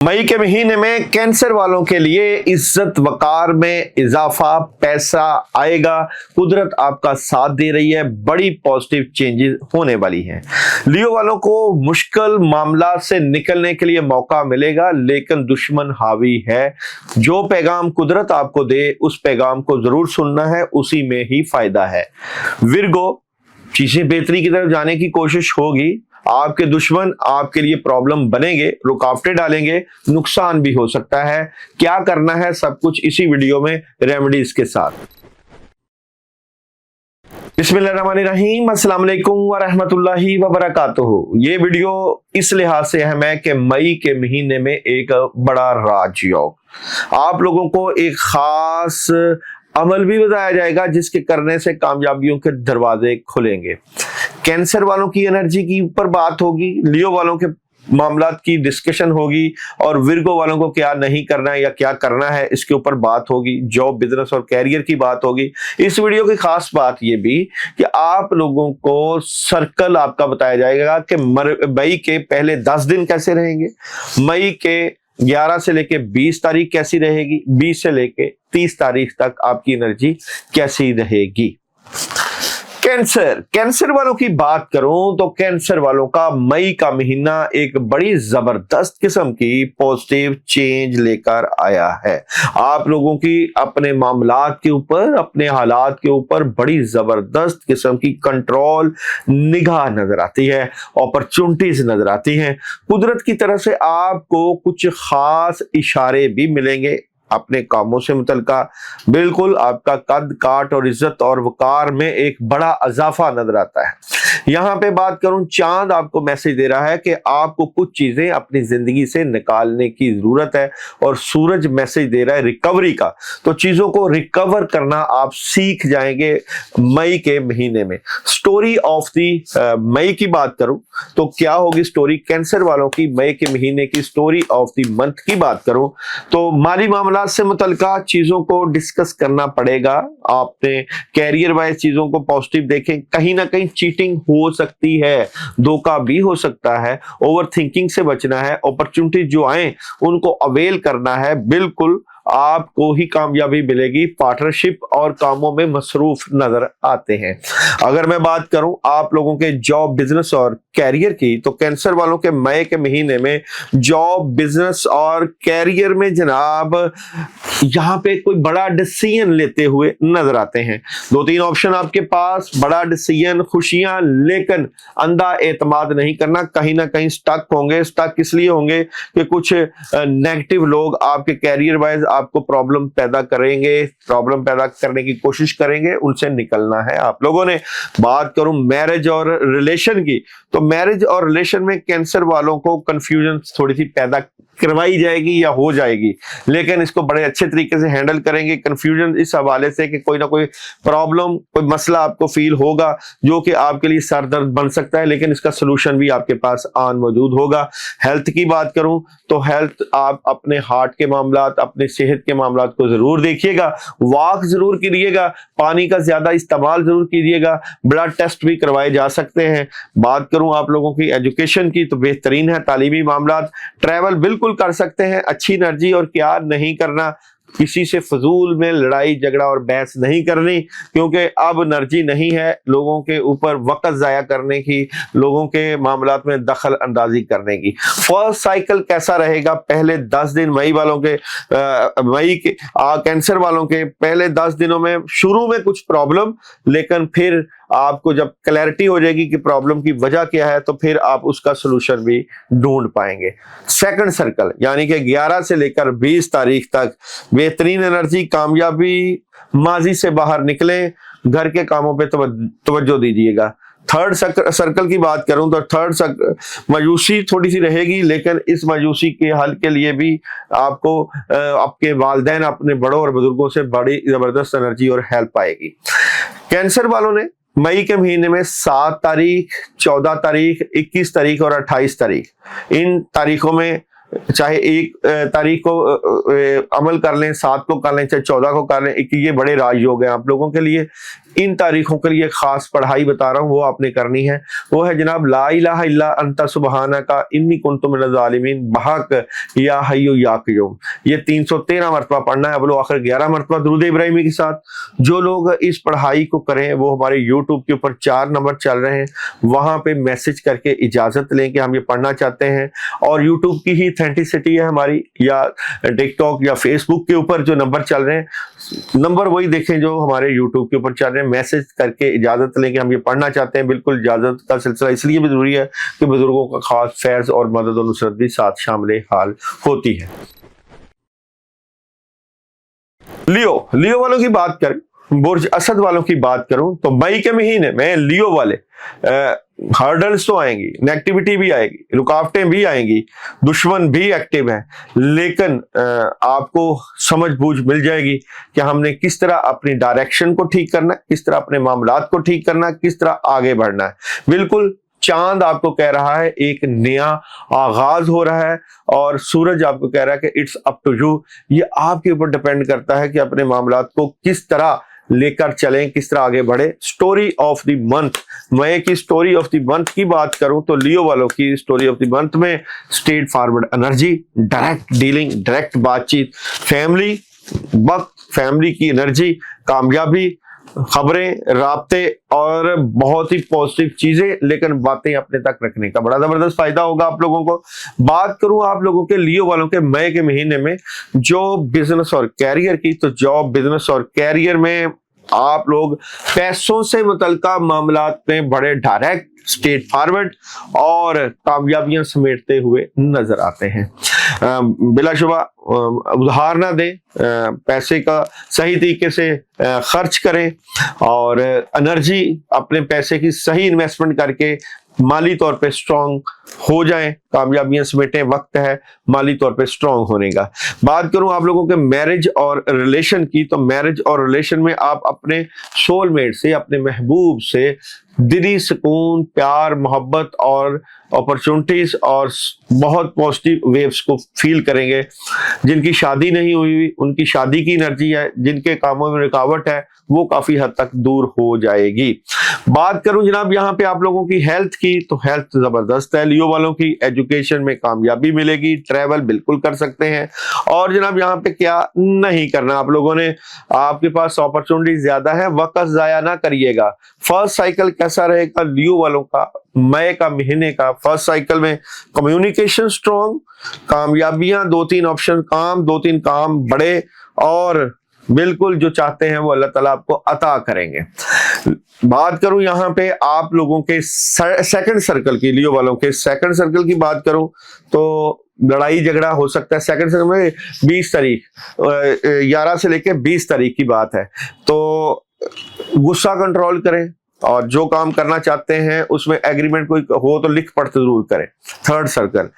मई के महीने में कैंसर वालों के लिए इज्जत वकार में इजाफा, पैसा आएगा, कुदरत आपका साथ दे रही है, बड़ी पॉजिटिव चेंजेस होने वाली हैं। लियो वालों को मुश्किल मामला से निकलने के लिए मौका मिलेगा, लेकिन दुश्मन हावी है। जो पैगाम कुदरत आपको दे उस पैगाम को जरूर सुनना है, उसी में ही फायदा है। विर्गो, चीजें बेहतरी की तरफ जाने की कोशिश होगी। आपके दुश्मन आपके लिए प्रॉब्लम बनेंगे, रुकावटें डालेंगे, नुकसान भी हो सकता है। क्या करना है सब कुछ इसी वीडियो में रेमेडीज के साथ। बिस्मिल्लाहिर्रहमानिर्रहीम, अस्सलाम वालेकुम व रहमतुल्लाहि व बरकातुहू। ये वीडियो इस लिहाज से अहम है कि मई के महीने में एक बड़ा राजयोग आप लोगों को एक खास अमल भी बताया जाएगा जिसके करने से कामयाबियों के दरवाजे खुलेंगे। कैंसर वालों की एनर्जी की ऊपर बात होगी, लियो वालों के मामलात की डिस्कशन होगी और विर्गो वालों को क्या नहीं करना है या क्या करना है इसके ऊपर बात होगी। जॉब, बिजनेस और कैरियर की बात होगी। इस वीडियो की खास बात ये भी कि आप लोगों को सर्कल आपका बताया जाएगा कि मई के पहले 10 दिन कैसे रहेंगे, मई के 11 से लेके 20 तारीख कैसी रहेगी, 20 से लेके 30 तारीख तक आपकी एनर्जी कैसी रहेगी। कैंसर वालों की बात करूं तो कैंसर वालों का मई का महीना एक बड़ी जबरदस्त किस्म की पॉजिटिव चेंज लेकर आया है। आप लोगों की अपने मामलात के ऊपर, अपने हालात के ऊपर बड़ी जबरदस्त किस्म की कंट्रोल निगाह नजर आती है, अपॉर्चुनिटीज नजर आती हैं। कुदरत की तरफ से आपको कुछ खास इशारे भी मिलेंगे अपने कामों से मुतल्लिका। बिल्कुल आपका कद काट और इज्जत और वकार में एक बड़ा इजाफा नजर आता है। यहां पे बात करूं, चांद आपको मैसेज दे रहा है कि आपको कुछ चीजें अपनी जिंदगी से निकालने की जरूरत है और सूरज मैसेज दे रहा है रिकवरी का। तो चीजों को रिकवर करना आप सीख जाएंगे मई के महीने में। स्टोरी ऑफ दी मई की बात करूं तो क्या होगी स्टोरी कैंसर वालों की मई के महीने की। स्टोरी ऑफ दी मंथ की बात करूं तो माली मामला से मुतल्लिका चीजों को डिस्कस करना पड़ेगा। आपने कैरियर वाइज चीजों को पॉजिटिव देखें। कहीं ना कहीं चीटिंग हो सकती है, धोखा भी हो सकता है, ओवर थिंकिंग से बचना है, अपॉर्चुनिटी जो आए उनको अवेल करना है। बिल्कुल आपको ही कामयाबी मिलेगी। पार्टनरशिप और कामों में मसरूफ नजर आते हैं। अगर मैं बात करूं आप लोगों के जॉब, बिजनेस और कैरियर की तो कैंसर वालों के मई के महीने में जॉब, बिजनेस और कैरियर में जनाब यहां पे कोई बड़ा डिसीजन लेते हुए नजर आते हैं। 2-3 ऑप्शन आपके पास, बड़ा डिसीजन, खुशियां, लेकिन अंधा एतमाद नहीं करना। कहीं ना कहीं स्टक होंगे। स्टक इसलिए होंगे कि कुछ नेगेटिव लोग आपके कैरियर वाइज आपको प्रॉब्लम पैदा करेंगे, प्रॉब्लम पैदा करने की कोशिश करेंगे, उनसे निकलना है आप लोगों ने। बात करूं मैरिज और रिलेशन की तो मैरिज और रिलेशन में कैंसर वालों को कंफ्यूजन थोड़ी सी पैदा करवाई जाएगी या हो जाएगी, लेकिन इसको बड़े अच्छे तरीके से हैंडल करेंगे। कंफ्यूजन इस हवाले से कि कोई ना कोई प्रॉब्लम, कोई मसला आपको फील होगा जो कि आपके लिए सर दर्द बन सकता है, लेकिन इसका सोल्यूशन भी आपके पास आन मौजूद होगा। हेल्थ की बात करूं तो हेल्थ, आप अपने हार्ट के मामलात, अपने सेहत के मामलात को जरूर देखिएगा। वॉक जरूर कीजिएगा, पानी का ज्यादा इस्तेमाल जरूर कीजिएगा, ब्लड टेस्ट भी करवाए जा सकते हैं। बात करूं आप लोगों की एजुकेशन की तो बेहतरीन है तालीमी मामलात। ट्रैवल बिल्कुल कर सकते हैं, अच्छी एनर्जी। और क्या नहीं करना, किसी से फजूल में लड़ाई झगड़ा और बहस नहीं करनी, क्योंकि अब एनर्जी नहीं है लोगों के ऊपर वक्त जाया करने की, लोगों के मामलात में दखल अंदाजी करने की। फर्स्ट साइकिल कैसा रहेगा पहले 10 दिन मई वालों के, मई के कैंसर वालों के पहले 10 दिनों में शुरू में कुछ प्रॉब्लम, लेकिन फिर आपको जब क्लैरिटी हो जाएगी कि प्रॉब्लम की वजह क्या है तो फिर आप उसका सलूशन भी ढूंढ पाएंगे। सेकंड सर्कल यानी कि 11 से लेकर 20 तारीख तक बेहतरीन एनर्जी, कामयाबी, माजी से बाहर निकलें, घर के कामों पे तवज्जो दीजिएगा। थर्ड सर्कल की बात करूं तो थर्ड मायूसी थोड़ी सी रहेगी, लेकिन इस मायूसी के हल के लिए भी आपको आपके वालिदैन, अपने बड़ों और बुजुर्गों से बड़ी जबरदस्त एनर्जी और हेल्प आएगी। कैंसर वालों ने मई के महीने में 7 तारीख, 14 तारीख, 21 तारीख और 28 तारीख, इन तारीखों में चाहे 1 तारीख को अमल कर लें, 7 को कर लें, चाहे 14 को कर लें, ये बड़े राजयोग हैं आप लोगों के लिए। इन तारीखों के लिए खास पढ़ाई बता रहा हूँ, वो आपने करनी है। वो है जनाब ला इलाहा इल्ला अंता सुब्हानका इन्नी कुन्तु मिनज़ ज़ालिमीन बहक या हय्यु या क़य्यूम। ये 313 मरतबा पढ़ना है, अव्वल आखिर 11 मरतबा दुरूद इब्राहिमी के साथ। जो लोग इस पढ़ाई को करें वो हमारे यूट्यूब के ऊपर 4 नंबर चल रहे हैं, वहां पे मैसेज करके इजाजत लें कि हम ये पढ़ना चाहते हैं। और यूट्यूब की ही ऑथेंटिसिटी है हमारी, या टिकटॉक या फेसबुक के ऊपर जो नंबर चल रहे हैं, नंबर वही देखें जो हमारे यूट्यूब के ऊपर चल रहे हैं। मैसेज करके इजाजत लें कि हम ये पढ़ना चाहते हैं। बिल्कुल इजाजत का सिलसिला इसलिए भी जरूरी है कि बुजुर्गों का खास फैज और मदद और नुसरत भी साथ शामिल हाल होती है। लियो वालों की बात करें, बुर्ज असद वालों की बात करूं तो मई के महीने में लियो वाले हर्डल्स तो आएंगी, नेगेटिविटी भी आएगी, रुकावटें भी आएंगी, दुश्मन भी एक्टिव है, लेकिन आपको समझ बूझ मिल जाएगी कि हमने किस तरह अपनी डायरेक्शन को ठीक करना है, किस तरह अपने मामलात को ठीक करना है, किस तरह आगे बढ़ना है। बिल्कुल चांद आपको कह रहा है एक नया आगाज हो रहा है, और सूरज आपको कह रहा है कि इट्स अप टू यू। ये आपके ऊपर डिपेंड करता है कि अपने मामलात को किस तरह लेकर चलें, किस तरह आगे बढ़े। स्टोरी ऑफ द मंथ, मैं की स्टोरी ऑफ द मंथ की बात करूं तो लियो वालों की स्टोरी ऑफ द मंथ में straight forward energy, direct dealing, direct बातचीत, फैमिली वक्त, फैमिली की एनर्जी, कामयाबी, खबरें, राब्ते और बहुत ही पॉजिटिव चीजें, लेकिन बातें अपने तक रखने का बड़ा जबरदस्त फायदा होगा आप लोगों को। बात करूं आप लोगों के लियो वालों के मई के महीने में जो बिजनेस और कैरियर की, तो जॉब, बिजनेस और कैरियर में आप लोग पैसों से मुतल्लिका मामलात में बड़े डायरेक्ट, स्ट्रेट फॉरवर्ड और कामयाबियां समेटते हुए नजर आते हैं। बिलाशुबा उधार ना दें, पैसे का सही तरीके से खर्च करें और एनर्जी अपने पैसे की सही इन्वेस्टमेंट करके माली तौर पे स्ट्रांग हो जाएं, कामयाबियां समेटें। वक्त है माली तौर पे स्ट्रांग होने का। बात करूं आप लोगों के मैरिज और रिलेशन की, तो मैरिज और रिलेशन में आप अपने सोलमेट से, अपने महबूब से दिली सुकून, प्यार, मोहब्बत और अपॉर्चुनिटीज और बहुत पॉजिटिव वेव्स को फील करेंगे। जिनकी शादी नहीं हुई उनकी शादी की एनर्जी है, जिनके कामों में रुकावट है वो काफी हद तक दूर हो जाएगी। बात करूं जनाब यहाँ पे आप लोगों की हेल्थ की, तो हेल्थ जबरदस्त है लियो वालों की। एजुकेशन में कामयाबी मिलेगी, ट्रैवल बिल्कुल कर सकते हैं। और जनाब यहाँ पे क्या नहीं करना आप लोगों ने, आपके पास अपॉर्चुनिटी ज्यादा है, वक्त जाया ना करिएगा। फर्स्ट साइकिल कैसा रहेगा लियो वालों का, मई का महीने का फर्स्ट साइकिल में कम्युनिकेशन स्ट्रॉन्ग, कामयाबियां, 2-3 ऑप्शन काम, 2-3 काम बड़े, और बिल्कुल जो चाहते हैं वो अल्लाह ताला आपको अता करेंगे। बात करूं यहाँ पे आप लोगों के सेकंड सर्कल की, लियो वालों के सेकंड सर्कल की बात करूं तो लड़ाई झगड़ा हो सकता है। सेकंड सर्कल में 20 तारीख 11 से लेके 20 तारीख की बात है, तो गुस्सा कंट्रोल करें और जो काम करना चाहते हैं उसमें एग्रीमेंट कोई हो तो लिख पढ़ जरूर करें। थर्ड सर्कल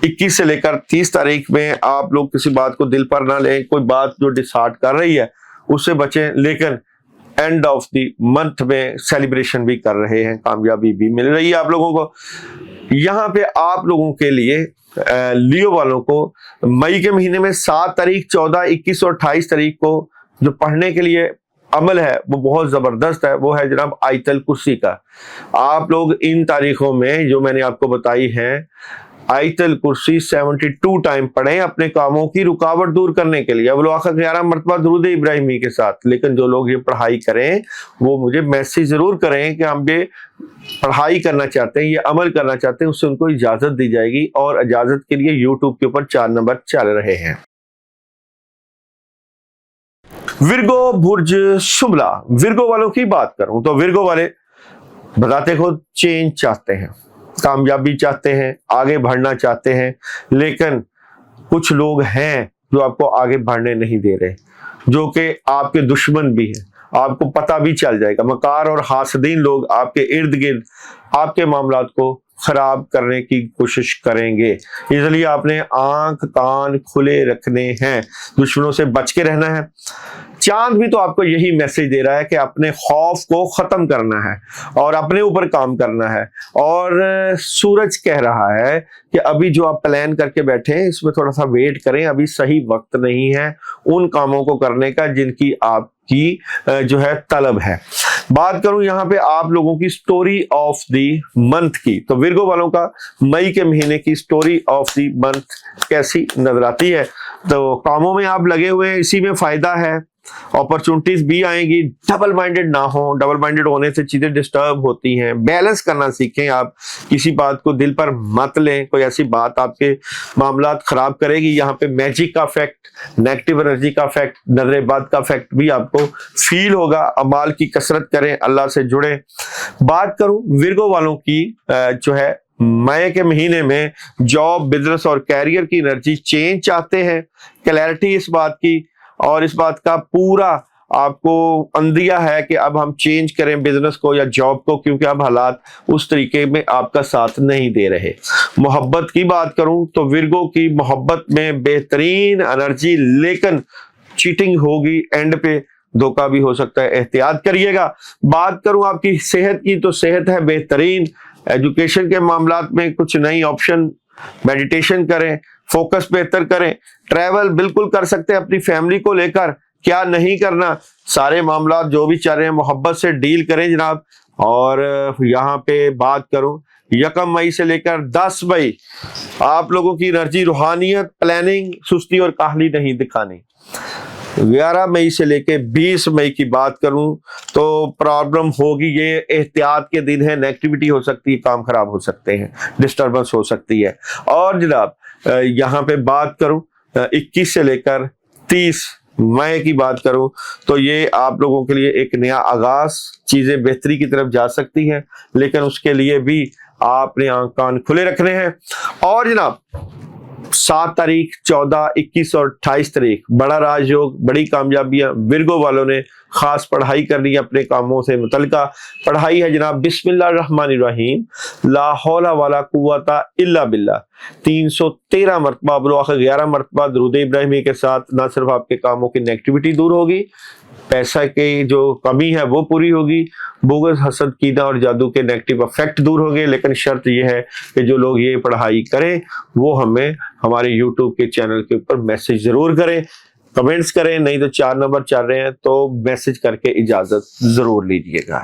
21 से लेकर 30 तारीख में आप लोग किसी बात को दिल पर ना लें, कोई बात जो डिसार्ट कर रही है उससे बचें, लेकिन एंड ऑफ द मंथ में सेलिब्रेशन भी कर रहे हैं, कामयाबी भी मिल रही है आप लोगों को। यहाँ पे आप लोगों के लिए लियो वालों को मई के महीने में 7 तारीख, 14, 21 और 28 तारीख को जो पढ़ने के लिए अमल है वो बहुत जबरदस्त है। वो है जनाब आयतल कुर्सी का। आप लोग इन तारीखों में जो मैंने आपको बताई है, आयतल कुर्सी 72 टाइम पढ़ें अपने कामों की रुकावट दूर करने के लिए। वो आखिर 11 मरतबा दुरूद इब्राहिमी के साथ। लेकिन जो लोग ये पढ़ाई करें वो मुझे मैसेज जरूर करें कि हम ये पढ़ाई करना चाहते हैं, ये अमल करना चाहते हैं, उससे उनको इजाजत दी जाएगी। और इजाजत के लिए यूट्यूब के ऊपर 4 नंबर चल रहे हैं। विर्गो बुर्ज शुमला, विर्गो वालों की बात करूं तो विर्गो वाले बताते खुद चेंज चाहते हैं, कामयाबी चाहते हैं, आगे बढ़ना चाहते हैं, लेकिन कुछ लोग हैं जो आपको आगे बढ़ने नहीं दे रहे, जो कि आपके दुश्मन भी हैं। आपको पता भी चल जाएगा, मकार और हासदीन लोग आपके इर्द गिर्द आपके मामलात को खराब करने की कोशिश करेंगे। इसलिए आपने आंख कान खुले रखने हैं, दुश्मनों से बच के रहना है। चांद भी तो आपको यही मैसेज दे रहा है कि अपने खौफ को खत्म करना है और अपने ऊपर काम करना है। और सूरज कह रहा है कि अभी जो आप प्लान करके बैठे हैं इसमें थोड़ा सा वेट करें, अभी सही वक्त नहीं है उन कामों को करने का जिनकी आपकी जो है तलब है। बात करूं यहाँ पे आप लोगों की स्टोरी ऑफ दी मंथ की, तो विर्गो वालों का मई के महीने की स्टोरी ऑफ दी मंथ कैसी नजर आती है। तो कामों में आप लगे हुए हैं, इसी में फायदा है, अपॉर्चुनिटीज भी आएंगी। डबल माइंडेड ना हो, डबल माइंडेड होने से चीजें डिस्टर्ब होती हैं। बैलेंस करना सीखें, आप किसी बात को दिल पर मत लें, कोई ऐसी बात आपके मामलात खराब करेगी। यहाँ पे मैजिक का इफेक्ट, नेगेटिव एनर्जी का इफेक्ट, नजर बद का इफेक्ट भी आपको फील होगा। अमाल की कसरत करें, अल्लाह से जुड़े। बात करूं विर्गो वालों की जो है मई के महीने में जॉब, बिजनेस और कैरियर की एनर्जी चेंज चाहते हैं, क्लैरिटी इस बात की और इस बात का पूरा आपको अंदिया है कि अब हम चेंज करें बिजनेस को या जॉब को, क्योंकि अब हालात उस तरीके में आपका साथ नहीं दे रहे। मोहब्बत की बात करूं तो विर्गो की मोहब्बत में बेहतरीन एनर्जी, लेकिन चीटिंग होगी, एंड पे धोखा भी हो सकता है, एहतियात करिएगा। बात करूं आपकी सेहत की तो सेहत है बेहतरीन। एजुकेशन के मामलात में कुछ नई ऑप्शन, मेडिटेशन करें, फोकस बेहतर करें, ट्रैवल बिल्कुल कर सकते हैं अपनी फैमिली को लेकर। क्या नहीं करना, सारे मामलात जो भी चल रहे हैं मोहब्बत से डील करें जनाब। और यहाँ पे बात करूं 1 मई से लेकर 10 मई आप लोगों की एनर्जी, रूहानियत, प्लानिंग, सुस्ती और काहली नहीं दिखानी। 11 मई से लेके 20 मई की बात करूं तो प्रॉब्लम होगी, ये एहतियात के दिन है, नेगेटिविटी हो सकती है, काम खराब हो सकते हैं, डिस्टर्बेंस हो सकती है। और जनाब यहाँ पे बात करूं 21 से लेकर 30 मई की बात करूं तो ये आप लोगों के लिए एक नया आगाज, चीजें बेहतरी की तरफ जा सकती हैं, लेकिन उसके लिए भी आपने आंख कान खुले रखने हैं। और जनाब 7 तारीख, 14, 21 और 28 तारीख बड़ा राजयोग, बड़ी कामयाबियां विर्गो वालों ने खास पढ़ाई करनी है अपने कामों से मुतल्लिका। पढ़ाई है जनाब बिस्मिल्लाहिर्रहमानिर्रहीम, ला हौला वाला कुव्वता इल्ला बिल्लाह। 313 मरतबा बोलो, 11 मरतबा दुरूद इब्राहिमी के साथ ना सिर्फ आपके कामों की नेगेटिविटी दूर होगी, पैसा की जो कमी है वो पूरी होगी, बोगस, हसद, कीना और जादू के नेगेटिव इफेक्ट दूर होंगे। लेकिन शर्त ये है कि जो लोग ये पढ़ाई करें वो हमें हमारे यूट्यूब के चैनल के ऊपर मैसेज जरूर करें, कमेंट्स करें, नहीं तो 4 नंबर चल रहे हैं तो मैसेज करके इजाजत जरूर लीजिएगा।